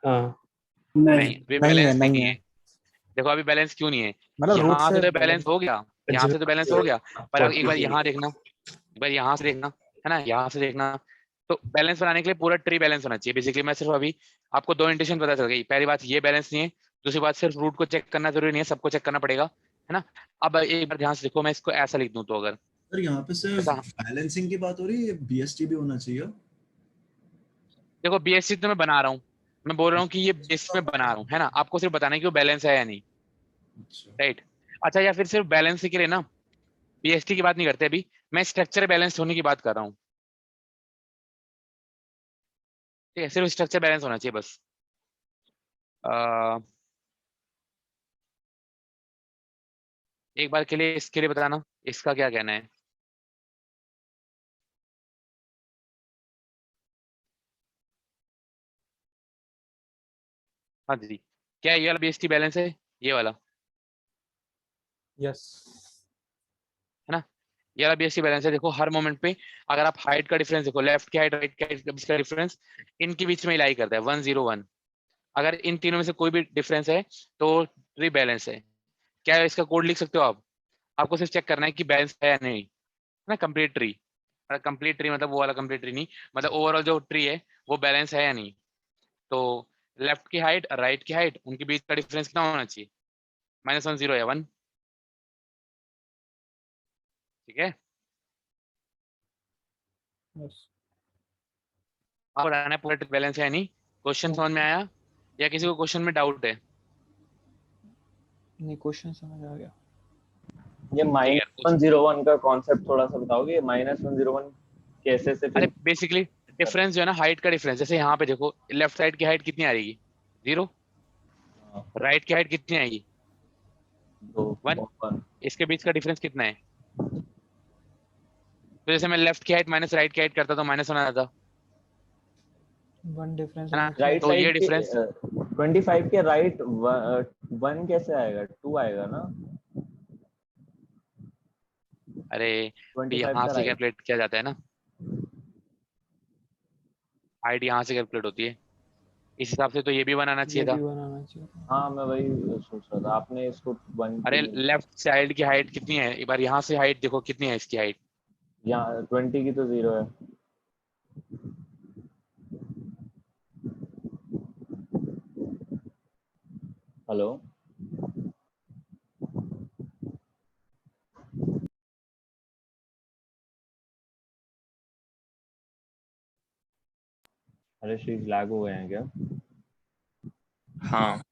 हाँ नहीं, वे बैलेंस नहीं है। देखो अभी बैलेंस क्यों नहीं है, मतलब रूट यहाँ से से तो बैलेंस हो गया, यहाँ से तो बैलेंस हो गया, पर अब एक बार 42 यहाँ देखना, एक बार यहाँ से देखना, है ना, यहाँ से देखना। तो बैलेंस बनाने के लिए पूरा ट्री बैलेंस होना चाहिए। बेसिकली मैं सिर्फ अभी आपको दो इंटेंशन पता चल गई। पहली बात ये बैलेंस नहीं है, दूसरी बात सिर्फ रूट को चेक करना जरूरी नहीं है, सबको चेक करना पड़ेगा, है ना। अब एक बार ध्यान से देखो, मैं इसको ऐसा लिख दूं तो अगर सर यहाँ पे सिर्फ ऐसा, बैलेंसिंग की बात हो रही है, बीएसटी भी होना चाहिए। देखो बीएससी तो मैं बना रहा हूँ, मैं बोल रहा हूँ कि ये बेस में बना रहा हूँ, है ना, आपको सिर्फ बताना है कि वो बैलेंस है या नहीं, अच्छा राइट। अच्छा, या फिर सिर्फ बैलेंस के लिए ना, बीएसटी की बात नहीं करते अभी, मैं स्ट्रक्चर बैलेंस होने की बात कर रहा हूँ, ठीक है, सिर्फ स्ट्रक्चर बैलेंस होना चाहिए बस। एक बार के लिए इसके लिए बताना इसका क्या कहना है। हाँ जी, क्या ये वाला बीएसटी बैलेंस है, ये वाला, यस है ना, ये वाला बीएसटी बैलेंस है। देखो हर मोमेंट पे अगर आप हाइट का डिफरेंस देखो, लेफ्ट की हाइट राइट के बीच का डिफरेंस इनके बीच में लाई करता है 101। अगर इन तीनों में से कोई भी डिफरेंस है तो ट्री बैलेंस है। क्या इसका कोड लिख सकते हो आप, आपको सिर्फ चेक करना है कि बैलेंस है या नहीं, है ना। कंप्लीट ट्री, कंप्लीट ट्री मतलब वो वाला कंप्लीट ट्री नहीं, मतलब ओवरऑल जो ट्री है वो बैलेंस है या नहीं। तो लेफ्ट की हाइट राइट की हाइट उनके बीच का डिफरेंस कितना होना चाहिए, -1 0 या 1, ठीक है। यस अब बताना है पूरा ट्री बैलेंस है या नहीं। क्वेश्चन समझ में आया या किसी को क्वेश्चन में डाउट है। नहीं, क्वेश्चन समझ आ गया। ये ठीक है, -101 का कॉन्सेप्ट थोड़ा सा बताओगे, -101 कैसे से अरे फिर बेसिकली डिफरेंस जो है ना, हाइट का डिफरेंस, जैसे यहाँ पे देखो लेफ्ट साइड की हाइट कितनी आ रहेगी 0, राइट की हाइट कितनी आएगी 1, 1 इसके बीच का डिफरेंस कितना है। तो जैसे मैं लेफ्ट की हाइट माइनस राइट की हाइट करता तो -1 आ जाता, वन डिफरेंस है ना। होना चाहिए। राइट तो ये साइड के डिफरेंस 25 के राइट 1 कैसे आएगा, 2 आएगा ना, अरे 25 यहाँ का से राइट। कैलकुलेट किया जाता है ना, हाइट यहाँ से कैलकुलेट होती है, इस हिसाब से तो ये भी बनाना ये चाहिए था। भी बनाना चाहिए। हाँ मैं वही सोच रहा था, आपने इसको 1 अरे लेफ्ट साइड की हाइट कितनी है, एक बार यहाँ से हाइट देखो कितनी है इसकी हाइट, यहाँ 20 की तो 0 है। हेलो अरे शीट लैग हो गए हैं क्या? हाँ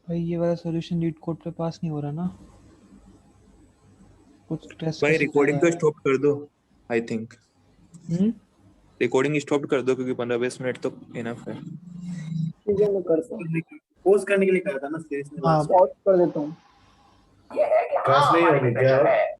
भाई ये वाला सॉल्यूशन लीड कोड पे पास नहीं हो रहा ना, कुछ टेस्ट भाई रिकॉर्डिंग तो स्टॉप कर दो आई थिंक। रिकॉर्डिंग स्टॉप कर दो क्योंकि 15-20 मिनट तो इनफ है। ठीक है मैं करता हूँ, पोज करने के लिए कहा था ना स्पेस में। हाँ पॉज कर देता हूँ। ट्रांसलेट होने क्या